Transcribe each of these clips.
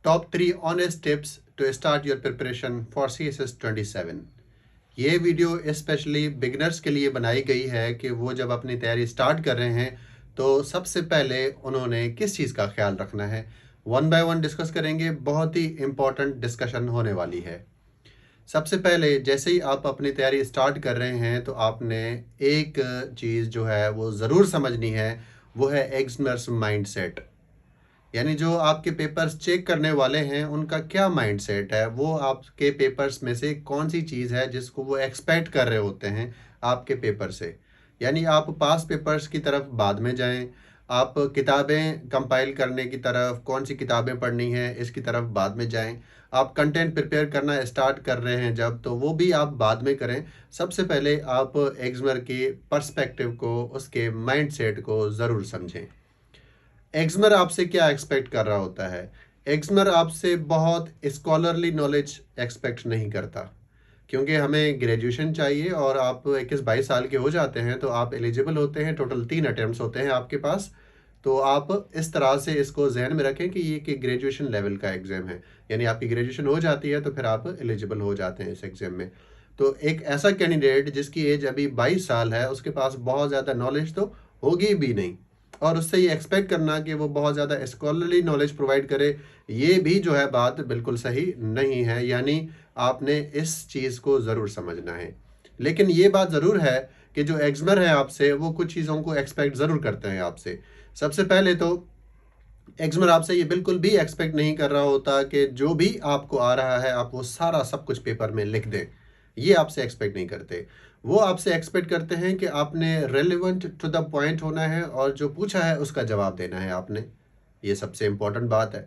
Top 3 honest tips to start your preparation for CSS 27। ये video specially beginners के लिए बनाई गई है कि वो जब अपनी तैयारी स्टार्ट कर रहे हैं तो सबसे पहले उन्होंने किस चीज़ का ख्याल रखना है। वन बाय वन डिस्कस करेंगे, बहुत ही इम्पोर्टेंट डिस्कशन होने वाली है। सबसे पहले जैसे ही आप अपनी तैयारी स्टार्ट कर रहे हैं तो आपने एक चीज़ जो है वो ज़रूर समझनी है, वो है एग्जामिनर्स माइंडसेट। यानी जो आपके पेपर्स चेक करने वाले हैं उनका क्या माइंडसेट है, वो आपके पेपर्स में से कौन सी चीज़ है जिसको वो एक्सपेक्ट कर रहे होते हैं आपके पेपर से। यानी आप पास पेपर्स की तरफ बाद में जाएं, आप किताबें कंपाइल करने की तरफ, कौन सी किताबें पढ़नी है इसकी तरफ बाद में जाएं। आप कंटेंट प्रिपेयर करना स्टार्ट कर रहे हैं जब, तो वो भी आप बाद में करें। सबसे पहले आप एग्जामिनर के पर्सपेक्टिव को, उसके माइंडसेट को ज़रूर समझें। एग्जामिनर आपसे क्या एक्सपेक्ट कर रहा होता है? एग्जामिनर आपसे बहुत स्कॉलरली नॉलेज एक्सपेक्ट नहीं करता, क्योंकि हमें ग्रेजुएशन चाहिए और आप 21-22 साल के हो जाते हैं तो आप एलिजिबल होते हैं। टोटल 3 अटेम्प्ट्स होते हैं आपके पास। तो आप इस तरह से इसको जहन में रखें कि ये कि ग्रेजुएशन लेवल का एग्ज़ाम है, यानी आपकी ग्रेजुएशन हो जाती है तो फिर आप एलिजिबल हो जाते हैं इस एग्ज़ाम में। तो एक ऐसा कैंडिडेट जिसकी एज अभी 22 साल है, उसके पास बहुत ज़्यादा नॉलेज तो होगी भी नहीं, और उससे ये एक्सपेक्ट करना कि वो बहुत ज़्यादा स्कॉलरली नॉलेज प्रोवाइड करे, ये भी जो है बात बिल्कुल सही नहीं है। यानी आपने इस चीज़ को ज़रूर समझना है। लेकिन ये बात ज़रूर है कि जो एग्जामिनर है आपसे, वो कुछ चीज़ों को एक्सपेक्ट ज़रूर करते हैं आपसे। सबसे पहले तो एग्जामिनर आपसे ये बिल्कुल भी एक्सपेक्ट नहीं कर रहा होता कि जो भी आपको आ रहा है आप वो सारा सब कुछ पेपर में लिख दें। ये आपसे एक्सपेक्ट नहीं करते। वो आपसे एक्सपेक्ट करते हैं कि आपने रेलेवेंट टू द पॉइंट होना है और जो पूछा है उसका जवाब देना है आपने। ये सबसे इम्पोर्टेंट बात है।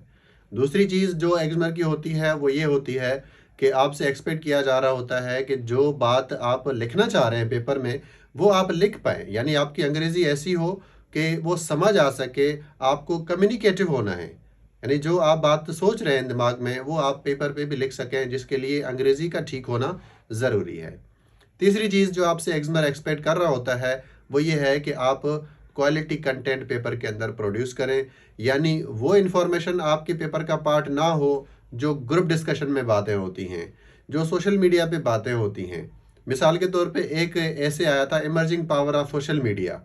दूसरी चीज़ जो एग्जामिनर की होती है वो ये होती है कि आपसे एक्सपेक्ट किया जा रहा होता है कि जो बात आप लिखना चाह रहे हैं पेपर में, वो आप लिख पाएँ। यानी आपकी अंग्रेज़ी ऐसी हो कि वो समझ आ सके, आपको कम्युनिकेटिव होना है। यानी जो आप बात सोच रहे हैं दिमाग में, वो आप पेपर पे भी लिख सकें, जिसके लिए अंग्रेज़ी का ठीक होना ज़रूरी है। तीसरी चीज़ जो आपसे एग्जामिनर एक्सपेक्ट कर रहा होता है, वो ये है कि आप क्वालिटी कंटेंट पेपर के अंदर प्रोड्यूस करें। यानी वो इन्फॉर्मेशन आपके पेपर का पार्ट ना हो, जो ग्रुप डिस्कशन में बातें होती हैं, जो सोशल मीडिया पे बातें होती हैं। मिसाल के तौर पे एक ऐसे आया था, emerging power of social media.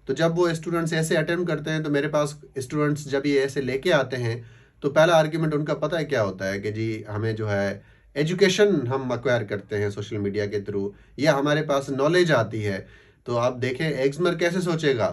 तो जब वो स्टूडेंट्स ऐसे अटेम्प्ट करते हैं तो मेरे पास स्टूडेंट्स जब ये ऐसे लेके आते हैं तो पहला आर्ग्यूमेंट उनका पता है क्या होता है कि जी हमें जो है एजुकेशन हम अक्वायर करते हैं सोशल मीडिया के थ्रू, या हमारे पास नॉलेज आती है। तो आप देखें एग्जामिनर कैसे सोचेगा,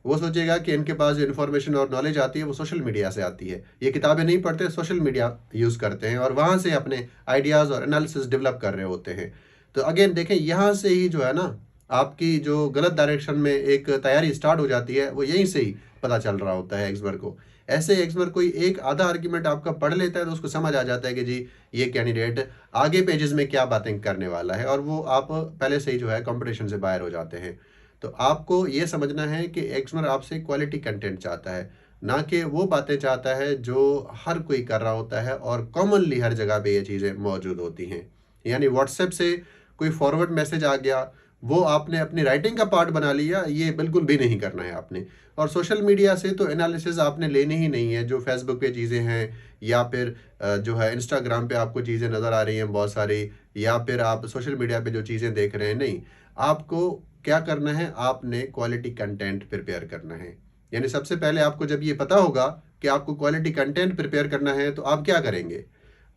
वो सोचेगा कि इनके पास जो इन्फॉर्मेशन और नॉलेज आती है वो सोशल मीडिया से आती है। ये किताबें नहीं पढ़ते, सोशल मीडिया यूज़ करते हैं और वहाँ से अपने आइडियाज़ और एनालिसिस डेवलप कर रहे होते हैं। तो अगेन देखें, यहाँ से ही जो है ना, आपकी जो गलत डायरेक्शन में एक तैयारी स्टार्ट हो जाती है, वो यहीं से ही पता चल रहा होता है एग्जामिनर को। ऐसे एग्जामिनर कोई एक आधा आर्ग्यूमेंट आपका पढ़ लेता है तो उसको समझ आ जाता है कि जी ये कैंडिडेट आगे पेजेस में क्या बातें करने वाला है, और वो आप पहले से ही जो है कंपटीशन से बाहर हो जाते हैं। तो आपको ये समझना है कि एग्जामिनर आपसे क्वालिटी कंटेंट चाहता है, ना कि वो बातें चाहता है जो हर कोई कर रहा होता है और कॉमनली हर जगह पे ये चीज़ें मौजूद होती हैं। यानी व्हाट्सएप से कोई फॉरवर्ड मैसेज आ गया, वो आपने अपनी राइटिंग का पार्ट बना लिया, ये बिल्कुल भी नहीं करना है आपने। और सोशल मीडिया से तो एनालिसिस आपने लेनी ही नहीं है। जो फेसबुक पे चीज़ें हैं, या फिर जो है इंस्टाग्राम पे आपको चीज़ें नज़र आ रही हैं बहुत सारी, या फिर आप सोशल मीडिया पे जो चीज़ें देख रहे हैं, नहीं। आपको क्या करना है, आपने क्वालिटी कंटेंट प्रिपेयर करना है। यानी सबसे पहले आपको जब ये पता होगा कि आपको क्वालिटी कंटेंट प्रिपेयर करना है तो आप क्या करेंगे,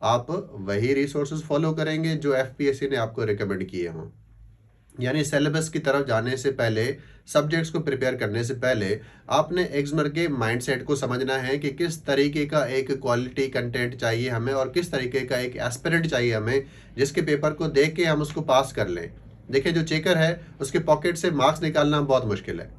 आप वही रिसोर्सेज फॉलो करेंगे जो एफपीएससी ने आपको रिकमेंड किए हों। यानी सिलेबस की तरफ जाने से पहले, सब्जेक्ट्स को प्रिपेयर करने से पहले, आपने एग्जामिनर के माइंडसेट को समझना है कि किस तरीके का एक क्वालिटी कंटेंट चाहिए हमें और किस तरीके का एक एस्पिरेंट चाहिए हमें, जिसके पेपर को देख के हम उसको पास कर लें। देखिए जो चेकर है उसके पॉकेट से मार्क्स निकालना बहुत मुश्किल है।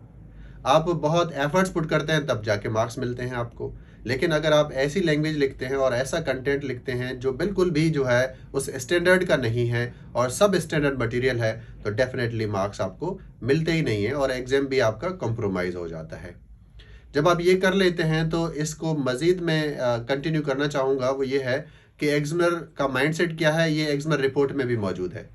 आप बहुत एफर्ट्स पुट करते हैं तब जाके मार्क्स मिलते हैं आपको। लेकिन अगर आप ऐसी लैंग्वेज लिखते हैं और ऐसा कंटेंट लिखते हैं जो बिल्कुल भी जो है उस स्टैंडर्ड का नहीं है और सब स्टैंडर्ड मटेरियल है, तो डेफिनेटली मार्क्स आपको मिलते ही नहीं है और एग्जाम भी आपका कॉम्प्रोमाइज़ हो जाता है। जब आप ये कर लेते हैं तो इसको मज़ीद मैं कंटिन्यू करना चाहूँगा, वो ये है कि एग्जामिनर का माइंडसेट क्या है, ये एग्जामिनर रिपोर्ट में भी मौजूद है।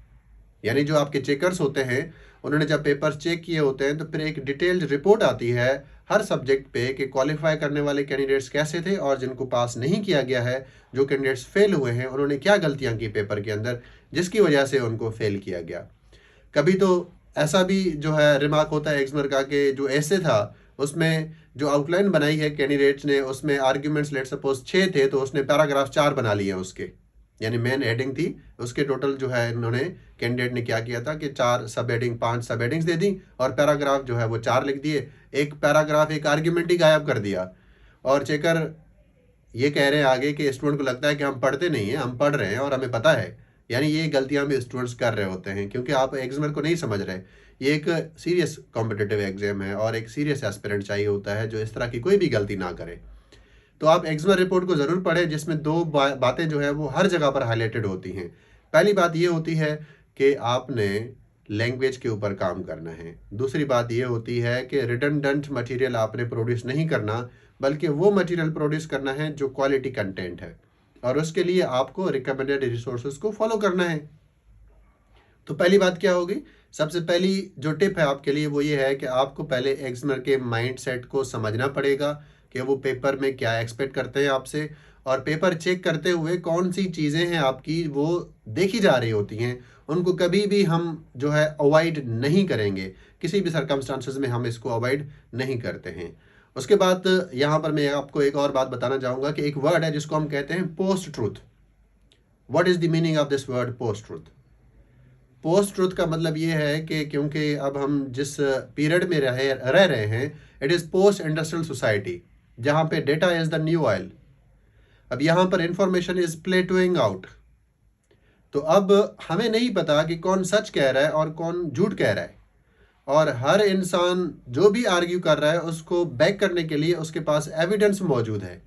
यानी जो आपके चेकर्स होते हैं, उन्होंने जब पेपर्स चेक किए होते हैं तो फिर एक डिटेल्ड रिपोर्ट आती है हर सब्जेक्ट पे कि क्वालिफाई करने वाले कैंडिडेट्स कैसे थे और जिनको पास नहीं किया गया है, जो कैंडिडेट्स फेल हुए हैं, उन्होंने क्या गलतियां की पेपर के अंदर जिसकी वजह से उनको फेल किया गया। कभी तो ऐसा भी जो है रिमार्क होता है एग्जामिनर का कि जो ऐसे था उसमें जो आउटलाइन बनाई है कैंडिडेट्स ने, उसमें आर्ग्यूमेंट्स लेट सपोज 6 थे तो उसने पैराग्राफ 4 बना लिए उसके, यानी मेन हेडिंग थी उसके टोटल जो है इन्होंने कैंडिडेट ने क्या किया था कि 4 सब हेडिंग 5 सब हेडिंग्स दे दी और पैराग्राफ जो है वो 4 लिख दिए, एक पैराग्राफ एक आर्ग्यूमेंट ही गायब कर दिया। और चेकर ये कह रहे हैं आगे कि स्टूडेंट को लगता है कि हम पढ़ते नहीं हैं, हम पढ़ रहे हैं और हमें पता है। यानी ये गलतियां भी स्टूडेंट्स कर रहे होते हैं क्योंकि आप एग्जामिनर को नहीं समझ रहे। ये एक सीरियस कॉम्पिटिटिव एग्जाम है और एक सीरियस एस्पिरेंट चाहिए होता है जो इस तरह की कोई भी गलती ना करे। तो आप एग्जामिनर रिपोर्ट को ज़रूर पढ़ें जिसमें दो बातें जो है वो हर जगह पर हाईलाइटेड होती हैं। पहली बात ये होती है कि आपने लैंग्वेज के ऊपर काम करना है। दूसरी बात ये होती है कि रिडंडेंट मटेरियल आपने प्रोड्यूस नहीं करना, बल्कि वो मटेरियल प्रोड्यूस करना है जो क्वालिटी कंटेंट है और उसके लिए आपको रिकमेंडेड रिसोर्सेज को फॉलो करना है। तो पहली बात क्या होगी, सबसे पहली जो टिप है आपके लिए वो ये है कि आपको पहले एग्जामिनर के माइंड सेट को समझना पड़ेगा कि वो पेपर में क्या एक्सपेक्ट करते हैं आपसे, और पेपर चेक करते हुए कौन सी चीज़ें हैं आपकी वो देखी जा रही होती हैं, उनको कभी भी हम जो है अवॉइड नहीं करेंगे, किसी भी सर्कमस्टांसेस में हम इसको अवॉइड नहीं करते हैं। उसके बाद यहाँ पर मैं आपको एक और बात बताना चाहूँगा कि एक वर्ड है जिसको हम कहते हैं post truth. What is the meaning of this word post truth? Post truth का मतलब ये है कि क्योंकि अब हम जिस पीरियड में रह रहे हैं, it is post industrial society, जहाँ पे data is the new oil. अब यहाँ पर इंफॉर्मेशन इज़ प्लेटोइंग आउट। तो अब हमें नहीं पता कि कौन सच कह रहा है और कौन झूठ कह रहा है, और हर इंसान जो भी आर्ग्यू कर रहा है उसको बैक करने के लिए उसके पास एविडेंस मौजूद है,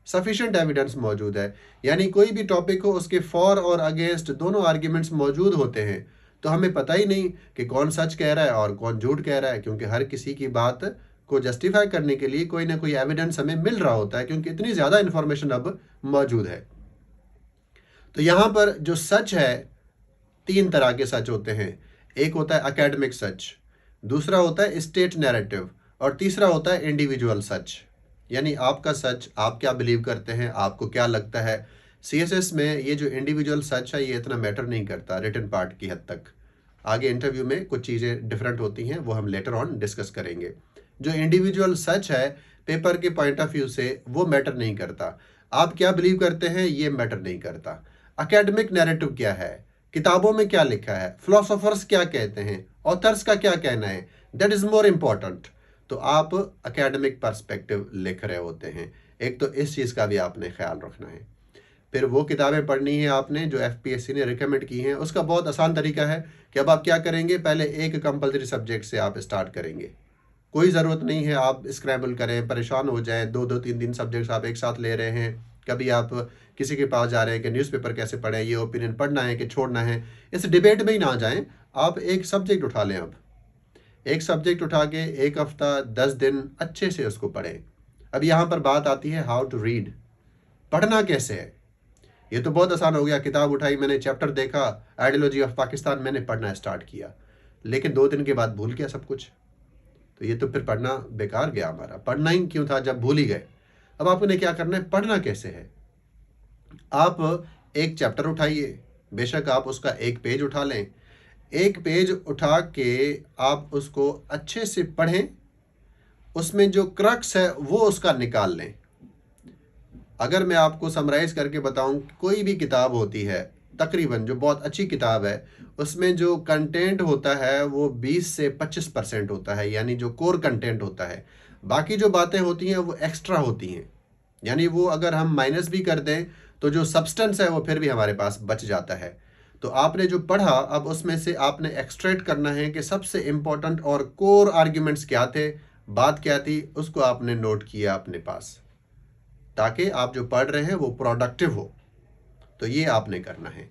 सफिशिएंट एविडेंस मौजूद है। यानी कोई भी टॉपिक हो उसके फॉर और अगेंस्ट दोनों आर्ग्यूमेंट्स मौजूद होते हैं। तो हमें पता ही नहीं कि कौन सच कह रहा है और कौन झूठ कह रहा है, क्योंकि हर किसी की बात को जस्टिफाई करने के लिए कोई ना कोई एविडेंस हमें मिल रहा होता है, क्योंकि इतनी ज़्यादा इन्फॉर्मेशन अब मौजूद है। तो यहाँ पर जो सच है, 3 तरह के सच होते हैं। एक होता है एकेडमिक सच, दूसरा होता है स्टेट नैरेटिव, और तीसरा होता है इंडिविजुअल सच। यानी आपका सच, आप क्या बिलीव करते हैं, आपको क्या लगता है। सीएसएस में ये जो इंडिविजुअल सच है ये इतना मैटर नहीं करता रिटन पार्ट की हद तक। आगे इंटरव्यू में कुछ चीज़ें डिफरेंट होती हैं, वो हम लेटर ऑन डिस्कस करेंगे। जो इंडिविजुअल सच है पेपर के पॉइंट ऑफ व्यू से वो मैटर नहीं करता। आप क्या बिलीव करते हैं ये मैटर नहीं करता। एकेडमिक नैरेटिव क्या है, किताबों में क्या लिखा है, फिलोसोफर्स क्या कहते हैं, ऑथर्स का क्या कहना है, दैट इज मोर इम्पॉर्टेंट। तो आप एकेडमिक पर्सपेक्टिव लिख रहे होते हैं, एक तो इस चीज़ का भी आपने ख्याल रखना है। फिर वो किताबें पढ़नी है आपने जो एफपीएससी ने रिकमेंड की हैं। उसका बहुत आसान तरीका है कि अब आप क्या करेंगे, पहले एक कंपलसरी सब्जेक्ट से आप स्टार्ट करेंगे। कोई ज़रूरत नहीं है आप स्क्रैम्बल करें, परेशान हो जाएं, 2-2 3-3 सब्जेक्ट्स आप एक साथ ले रहे हैं। कभी आप किसी के पास जा रहे हैं कि न्यूज़पेपर कैसे पढ़ें, ये ओपिनियन पढ़ना है कि छोड़ना है, इस डिबेट में ही ना जाएं। आप एक सब्जेक्ट उठा लें, अब एक सब्जेक्ट उठा के 1 हफ्ता 10 दिन अच्छे से उसको पढ़ें। अब यहाँ पर बात आती है हाउ टू रीड, पढ़ना कैसे है। ये तो बहुत आसान हो गया, किताब उठाई मैंने, चैप्टर देखा, आइडियोलॉजी ऑफ पाकिस्तान, मैंने पढ़ना स्टार्ट किया, लेकिन 2 दिन के बाद भूल गया सब कुछ। तो ये तो फिर पढ़ना बेकार गया हमारा, पढ़ना ही क्यों था जब भूल ही गए। अब आपने क्या करना है, पढ़ना कैसे है। आप एक चैप्टर उठाइए, बेशक आप उसका एक पेज उठा लें, एक पेज उठा के आप उसको अच्छे से पढ़ें, उसमें जो क्रक्स है वो उसका निकाल लें। अगर मैं आपको समराइज करके बताऊं, कोई भी किताब होती है तकरीबन जो बहुत अच्छी किताब है, उसमें जो कंटेंट होता है वो 20 से 25% होता है, यानी जो कोर कंटेंट होता है। बाकी जो बातें होती हैं वो एक्स्ट्रा होती हैं, यानी वो अगर हम माइनस भी कर दें तो जो सब्सटेंस है वो फिर भी हमारे पास बच जाता है। तो आपने जो पढ़ा, अब उसमें से आपने एक्सट्रैक्ट करना है कि सबसे इम्पोर्टेंट और कोर आर्ग्यूमेंट्स क्या थे, बात क्या थी, उसको आपने नोट किया अपने पास, ताकि आप जो पढ़ रहे हैं वो प्रोडक्टिव हो। तो ये आपने करना है।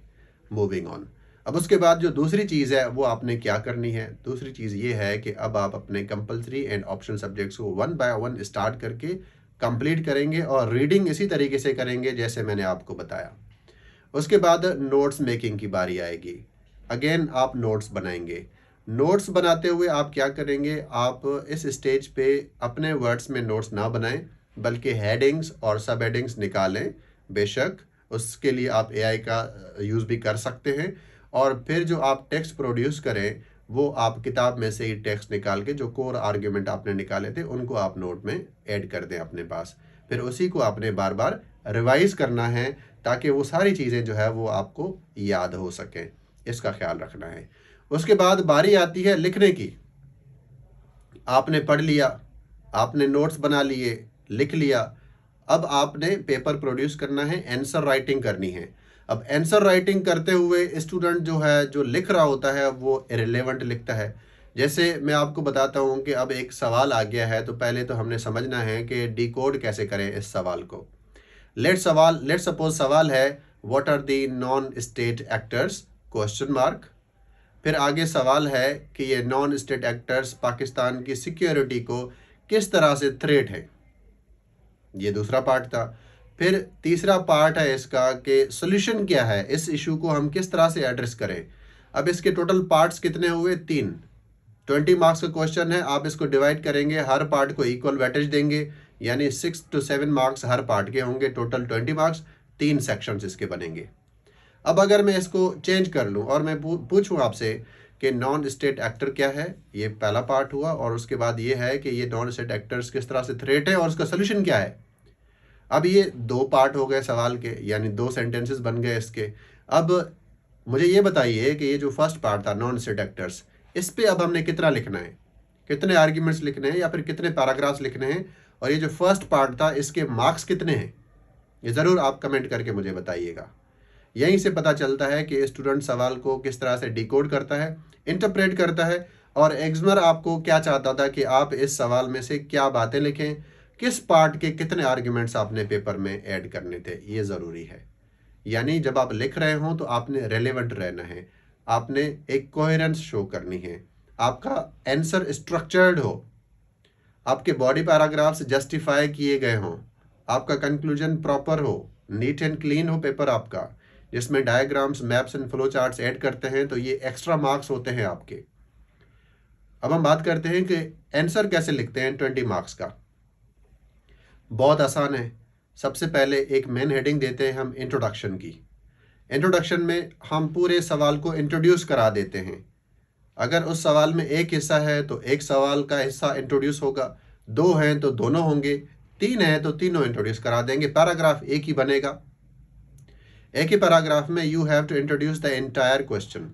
मूविंग ऑन, अब उसके बाद जो दूसरी चीज़ है वो आपने क्या करनी है, दूसरी चीज़ ये है कि अब आप अपने कंपलसरी एंड ऑप्शनल सब्जेक्ट्स को 1 बाय 1 स्टार्ट करके कंप्लीट करेंगे, और रीडिंग इसी तरीके से करेंगे जैसे मैंने आपको बताया। उसके बाद नोट्स मेकिंग की बारी आएगी। अगेन आप नोट्स बनाएंगे। नोट्स बनाते हुए आप क्या करेंगे, आप इस स्टेज पे अपने वर्ड्स में नोट्स ना बनाएं, बल्कि हेडिंग्स और सब हेडिंग्स निकालें। बेशक उसके लिए आप एआई का यूज़ भी कर सकते हैं, और फिर जो आप टेक्स्ट प्रोड्यूस करें वो आप किताब में से ही टेक्स्ट निकाल के जो कोर आर्ग्यूमेंट आपने निकाले थे उनको आप नोट में ऐड कर दें अपने पास। फिर उसी को आपने बार बार रिवाइज करना है ताकि वो सारी चीज़ें जो है वो आपको याद हो सकें। इसका ख्याल रखना है। उसके बाद बारी आती है लिखने की। आपने पढ़ लिया, आपने नोट्स बना लिए, लिख लिया, अब आपने पेपर प्रोड्यूस करना है, आंसर राइटिंग करनी है। अब आंसर राइटिंग करते हुए स्टूडेंट जो है, जो लिख रहा होता है, वो इरेलेवेंट लिखता है। जैसे मैं आपको बताता हूँ कि अब एक सवाल आ गया है, तो पहले तो हमने समझना है कि डिकोड कैसे करें इस सवाल को। लेट सपोज सवाल है what are the non state actors, question mark. फिर आगे सवाल है कि ये नॉन स्टेट एक्टर्स पाकिस्तान की सिक्योरिटी को किस तरह से थ्रेट है, ये दूसरा पार्ट था। फिर तीसरा पार्ट है इसका कि सॉल्यूशन क्या है, इस इशू को हम किस तरह से एड्रेस करें। अब इसके टोटल पार्ट्स कितने हुए, 3। 20 मार्क्स का क्वेश्चन है, आप इसको डिवाइड करेंगे, हर पार्ट को इक्वल वेटेज देंगे, यानी 6 to 7 मार्क्स हर पार्ट के होंगे, टोटल 20 मार्क्स, 3 सेक्शंस इसके बनेंगे। अब अगर मैं इसको चेंज कर लूँ और मैं पूछूँ आपसे कि नॉन स्टेट एक्टर क्या है, ये पहला पार्ट हुआ, और उसके बाद ये है कि ये नॉन स्टेट एक्टर्स किस तरह से थ्रेट है और उसका सोल्यूशन क्या है। अब ये 2 पार्ट हो गए सवाल के, यानी 2 सेंटेंसेस बन गए इसके। अब मुझे ये बताइए कि ये जो फर्स्ट पार्ट था नॉन स्टेट एक्टर्स, इस पे अब हमने कितना लिखना है, कितने आर्ग्यूमेंट्स लिखने हैं या फिर कितने पैराग्राफ्स लिखने हैं, और ये जो फर्स्ट पार्ट था इसके मार्क्स कितने हैं, ये ज़रूर आप कमेंट करके मुझे बताइएगा। यहीं से पता चलता है कि स्टूडेंट सवाल को किस तरह से डिकोड करता है, इंटरप्रेट करता है, और एग्जामिनर आपको क्या चाहता था कि आप इस सवाल में से क्या बातें लिखें, किस पार्ट के कितने आर्ग्यूमेंट्स आपने पेपर में ऐड करने थे, ये ज़रूरी है। यानी जब आप लिख रहे हों तो आपने रेलेवेंट रहना है, आपने एक कोहेरेंस शो करनी है, आपका आंसर स्ट्रक्चर्ड हो, आपके बॉडी पैराग्राफ्स जस्टिफाई किए गए हों, आपका कंक्लूजन प्रॉपर हो, नीट एंड क्लीन हो पेपर आपका, जिसमें diagrams, maps and flow charts add करते हैं, तो ये एक्स्ट्रा मार्क्स होते हैं आपके। अब हम बात करते हैं कि आंसर कैसे लिखते हैं 20 मार्क्स का। बहुत आसान है। सबसे पहले एक मेन हेडिंग देते हैं हम इंट्रोडक्शन की। इंट्रोडक्शन में हम पूरे सवाल को इंट्रोड्यूस करा देते हैं। अगर उस सवाल में एक हिस्सा है तो एक सवाल का हिस्सा इंट्रोड्यूस होगा, 2 हैं तो दोनों होंगे, 3 हैं तो तीनों इंट्रोड्यूस करा देंगे। पैराग्राफ एक ही बनेगा। एक ही पैराग्राफ में you have to introduce the entire question,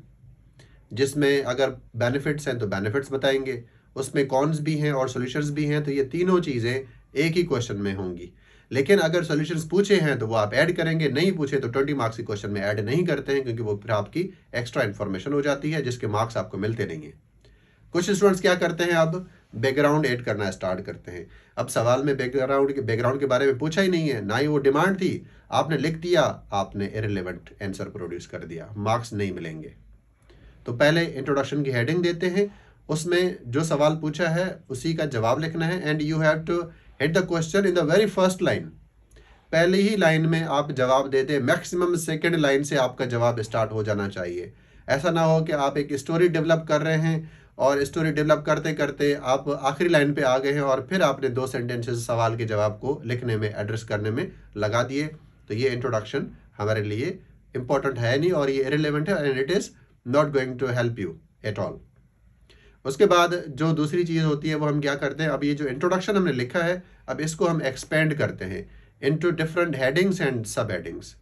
जिसमें अगर बेनिफिट्स हैं तो बेनिफिट्स बताएंगे, उसमें कॉन्स भी हैं और सॉल्यूशंस भी हैं, तो ये तीनों चीज़ें एक ही क्वेश्चन में होंगी। लेकिन अगर सॉल्यूशंस पूछे हैं तो वो आप ऐड करेंगे, नहीं पूछे तो 20 मार्क्स के क्वेश्चन में ऐड नहीं करते हैं, क्योंकि वो फिर आपकी एक्स्ट्रा इन्फॉर्मेशन हो जाती है जिसके मार्क्स आपको मिलते नहीं हैं। कुछ स्टूडेंट्स क्या करते हैं, अब बैकग्राउंड ऐड करना स्टार्ट करते हैं। अब सवाल में बैकग्राउंड के बारे में पूछा ही नहीं है, ना ही वो डिमांड थी, आपने लिख दिया, आपने इररिलेवेंट आंसर प्रोड्यूस कर दिया, मार्क्स नहीं मिलेंगे। तो पहले इंट्रोडक्शन की हेडिंग देते हैं, उसमें जो सवाल पूछा है उसी का जवाब लिखना है, and you have to hit the question in the very first line. पहली ही लाइन में आप जवाब दे दें, मैक्सिमम सेकंड लाइन से आपका जवाब स्टार्ट हो जाना चाहिए। ऐसा ना हो कि आप एक स्टोरी डेवलप कर रहे हैं और स्टोरी डेवलप करते करते आप आखिरी लाइन पे आ गए हैं और फिर आपने 2 सेंटेंसेस सवाल के जवाब को लिखने में, एड्रेस करने में लगा दिए। तो ये इंट्रोडक्शन हमारे लिए इम्पोर्टेंट है नहीं और ये इररिलेवेंट है, and it is not going to help you at all. उसके बाद जो दूसरी चीज़ होती है वो हम क्या करते हैं, अब ये जो इंट्रोडक्शन हमने लिखा है, अब इसको हम एक्सपेंड करते हैं इनटू डिफरेंट हेडिंग्स एंड सब हेडिंग्स।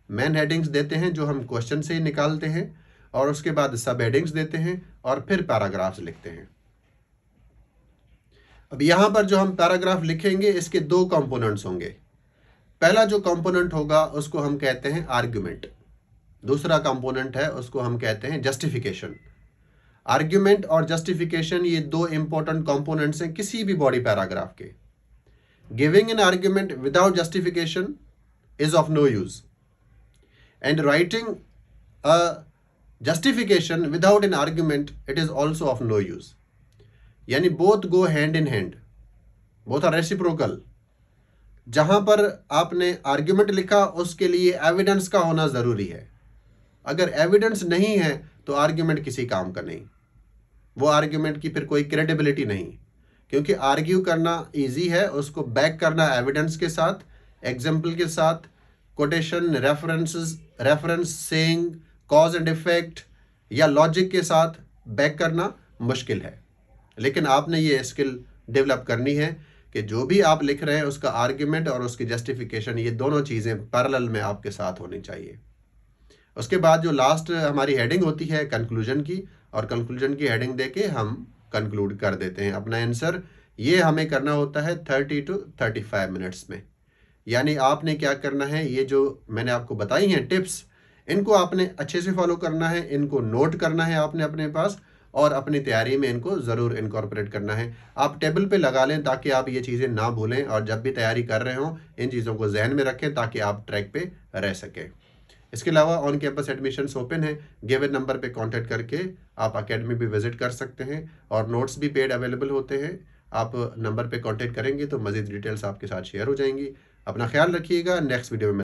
मेन हेडिंग्स देते हैं जो हम क्वेश्चन से ही निकालते हैं, और उसके बाद सब हेडिंग्स देते हैं और फिर पैराग्राफ्स लिखते हैं। अब यहाँ पर जो हम पैराग्राफ लिखेंगे इसके 2 कंपोनेंट्स होंगे। पहला जो कंपोनेंट होगा उसको हम कहते हैं आर्ग्यूमेंट, दूसरा कंपोनेंट है उसको हम कहते हैं जस्टिफिकेशन। आर्ग्यूमेंट और जस्टिफिकेशन ये 2 इंपॉर्टेंट कंपोनेंट्स हैं किसी भी बॉडी पैराग्राफ के। Giving an argument without justification is of no use, and writing a justification without an argument it is also of no use. यानी both go hand in hand, both are reciprocal. जहां पर आपने argument लिखा उसके लिए evidence का होना ज़रूरी है। अगर एविडेंस नहीं है तो आर्ग्यूमेंट किसी काम का नहीं। वो आर्ग्यूमेंट की फिर कोई क्रेडिबिलिटी नहीं, क्योंकि आर्ग्यू करना इजी है, उसको बैक करना एविडेंस के साथ, एग्जाम्पल के साथ, quotation, reference, saying, cause and effect या लॉजिक के साथ बैक करना मुश्किल है। लेकिन आपने ये स्किल डेवलप करनी है कि जो भी आप लिख रहे हैं उसका आर्ग्यूमेंट और उसकी जस्टिफिकेशन, ये दोनों चीज़ें पैरेलल में आपके साथ होनी चाहिए। उसके बाद जो लास्ट हमारी हेडिंग होती है कंक्लूजन की, और कंक्लूजन की हेडिंग देके हम कंक्लूड कर देते हैं अपना आंसर। ये हमें करना होता है 30 to 35 मिनट्स में। यानी आपने क्या करना है, ये जो मैंने आपको बताई हैं टिप्स, इनको आपने अच्छे से फॉलो करना है, इनको नोट करना है आपने अपने पास, और अपनी तैयारी में इनको ज़रूर इनकॉर्पोरेट करना है। आप टेबल पे लगा लें ताकि आप ये चीज़ें ना भूलें, और जब भी तैयारी कर रहे हों इन चीज़ों को जहन में रखें ताकि आप ट्रैक पे रह सकें। इसके अलावा ऑन कैंपस एडमिशन्स ओपन है, गिवन नंबर पे कांटेक्ट करके आप अकेडमी भी विजिट कर सकते हैं, और नोट्स भी पेड अवेलेबल होते हैं। आप नंबर पे कांटेक्ट करेंगे तो मज़ीद डिटेल्स आपके साथ शेयर हो जाएंगी। अपना ख्याल रखिएगा, नेक्स्ट वीडियो में